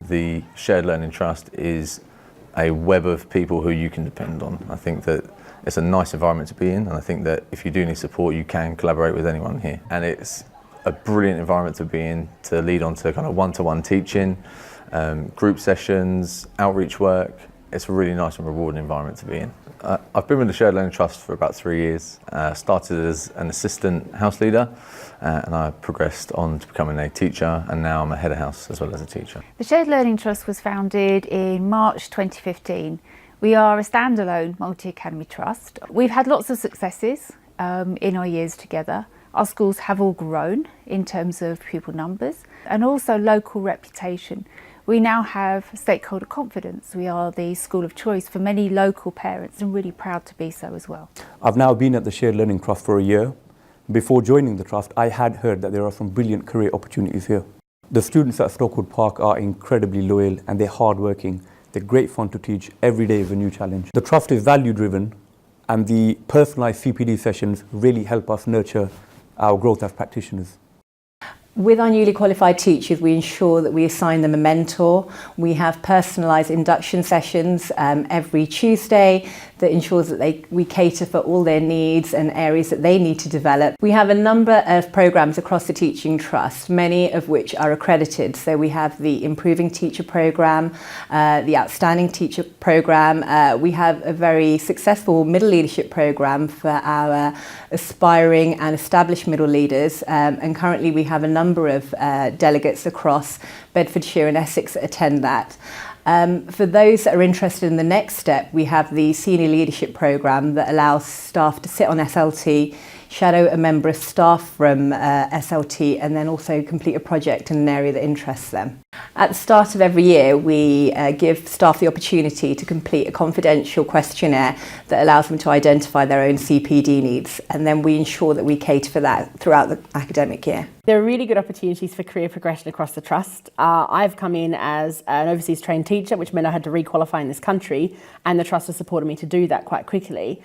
The Shared Learning Trust is a web of people who you can depend on. I think that it's a nice environment to be in, and I think that if you do need support, you can collaborate with anyone here. And it's a brilliant environment to be in, to lead on to kind of one-to-one teaching, group sessions, outreach work. It's a really nice and rewarding environment to be in. I've been with the Shared Learning Trust for about 3 years. Started as an assistant house leader, and I progressed on to becoming a teacher, and now I'm a head of house as well as a teacher. The Shared Learning Trust was founded in March 2015. We are a standalone multi-academy trust. We've had lots of successes in our years together. Our schools have all grown in terms of pupil numbers and also local reputation. We now have stakeholder confidence. We are the school of choice for many local parents and really proud to be so as well. I've now been at the Shared Learning Trust for a year. Before joining the trust, I had heard that there are some brilliant career opportunities here. The students at Stokewood Park are incredibly loyal and they're hardworking. They're great fun to teach. Every day is a new challenge. The trust is value driven and the personalised CPD sessions really help us nurture our growth as practitioners. With our newly qualified teachers, we ensure that we assign them a mentor. We have personalised induction sessions every Tuesday that ensures that we cater for all their needs and areas that they need to develop. We have a number of programmes across the Teaching Trust, many of which are accredited. So we have the Improving Teacher programme, the Outstanding Teacher programme. We have a very successful Middle Leadership programme for our aspiring and established middle leaders. And currently we have a number of delegates across Bedfordshire and Essex that attend that. For those that are interested in the next step, we have the Senior Leadership Programme that allows staff to sit on SLT, shadow a member of staff from SLT and then also complete a project in an area that interests them. At the start of every year, we give staff the opportunity to complete a confidential questionnaire that allows them to identify their own CPD needs, and then we ensure that we cater for that throughout the academic year. There are really good opportunities for career progression across the Trust. I've come in as an overseas trained teacher, which meant I had to re-qualify in this country, and the Trust has supported me to do that quite quickly.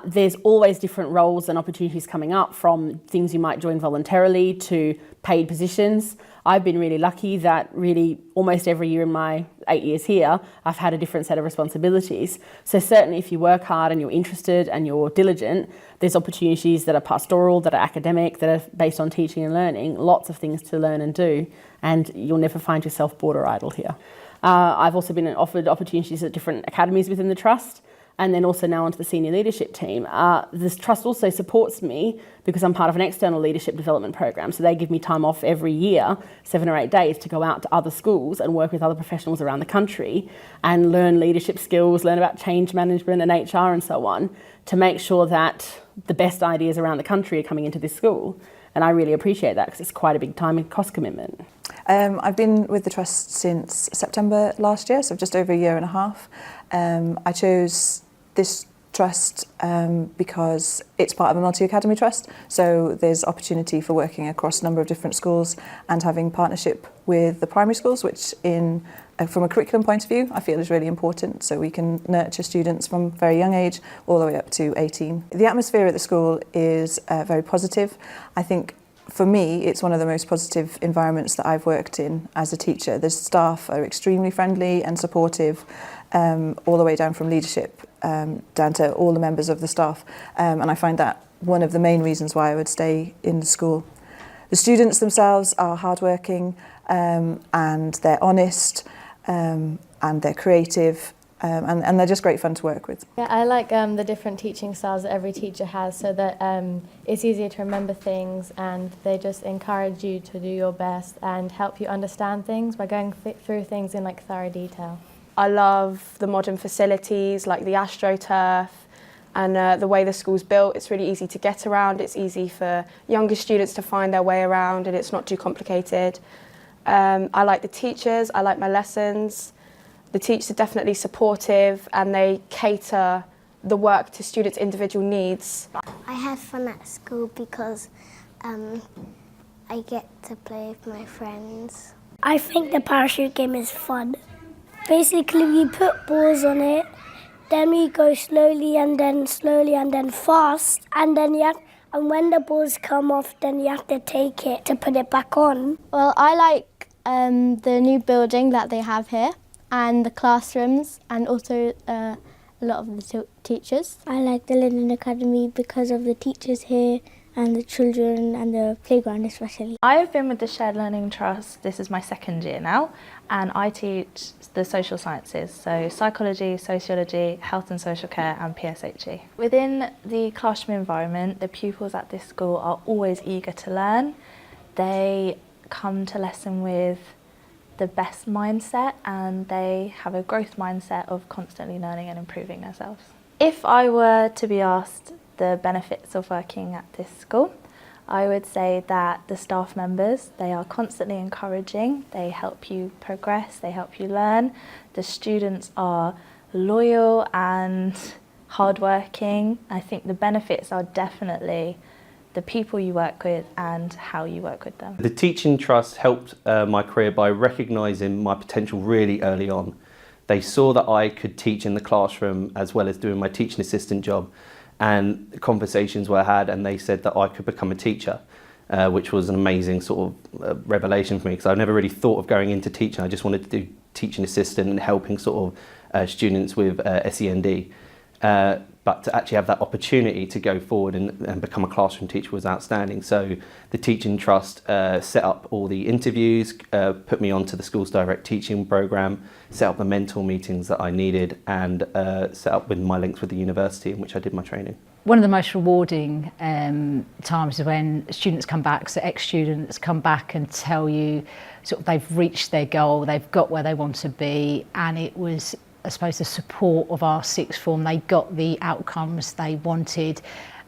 There's always different roles and opportunities coming up, from things you might join voluntarily to paid positions. I've been really lucky that really almost every year in my 8 years here, I've had a different set of responsibilities. So certainly if you work hard and you're interested and you're diligent, there's opportunities that are pastoral, that are academic, that are based on teaching and learning, lots of things to learn and do, and you'll never find yourself bored or idle here. I've also been offered opportunities at different academies within the Trust, and then also now onto the senior leadership team. This Trust also supports me because I'm part of an external leadership development program. So they give me time off every year, 7 or 8 days, to go out to other schools and work with other professionals around the country and learn leadership skills, learn about change management and HR and so on, to make sure that the best ideas around the country are coming into this school. And I really appreciate that because it's quite a big time and cost commitment. I've been with the Trust since September last year, so just over a year and a half. I chose this trust because it's part of a multi-academy trust, so there's opportunity for working across a number of different schools and having partnership with the primary schools, which from a curriculum point of view I feel is really important, so we can nurture students from a very young age all the way up to 18. The atmosphere at the school is very positive. I think for me, it's one of the most positive environments that I've worked in as a teacher. The staff are extremely friendly and supportive, all the way down from leadership, down to all the members of the staff. And I find that one of the main reasons why I would stay in the school. The students themselves are hardworking, and they're honest, and they're creative. And they're just great fun to work with. Yeah, I like the different teaching styles that every teacher has, so that it's easier to remember things, and they just encourage you to do your best and help you understand things by going through things in thorough detail. I love the modern facilities like the AstroTurf and the way the school's built. It's really easy to get around, it's easy for younger students to find their way around, and it's not too complicated. I like the teachers, I like my lessons. The teachers are definitely supportive and they cater the work to students' individual needs. I have fun at school because I get to play with my friends. I think the parachute game is fun. Basically, we put balls on it, then we go slowly and then fast, and then and when the balls come off, then you have to take it to put it back on. Well, I like The new building that they have here and the classrooms and also a lot of the teachers. I like the Linden Academy because of the teachers here and the children and the playground especially. I have been with the Shared Learning Trust, this is my second year now, and I teach the social sciences, so psychology, sociology, health and social care and PSHE. Within the classroom environment, the pupils at this school are always eager to learn. They come to lesson with the best mindset and they have a growth mindset of constantly learning and improving themselves. If I were to be asked the benefits of working at this school, I would say that the staff members, they are constantly encouraging, they help you progress, they help you learn. The students are loyal and hardworking. I think the benefits are definitely the people you work with and how you work with them. The Teaching Trust helped my career by recognising my potential really early on. They saw that I could teach in the classroom as well as doing my teaching assistant job, and conversations were had and they said that I could become a teacher, which was an amazing sort of revelation for me because I never really thought of going into teaching. I just wanted to do teaching assistant and helping sort of students with SEND. But to actually have that opportunity to go forward and become a classroom teacher was outstanding. So the Teaching Trust set up all the interviews, put me onto the school's direct teaching programme, set up the mentor meetings that I needed and set up with my links with the university in which I did my training. One of the most rewarding times is when students come back, so ex-students come back and tell you sort of they've reached their goal, they've got where they want to be, and it was, I suppose, the support of our sixth form. They got the outcomes they wanted,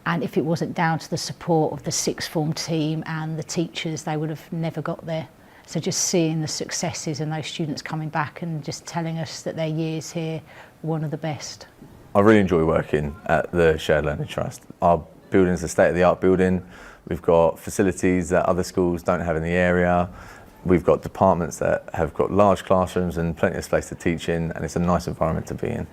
and if it wasn't down to the support of the sixth form team and the teachers, they would have never got there. So just seeing the successes and those students coming back and just telling us that their years here were one of the best. I really enjoy working at the Shared Learning Trust. Our building is a state-of-the-art building. We've got facilities that other schools don't have in the area. We've got departments that have got large classrooms and plenty of space to teach in, and it's a nice environment to be in.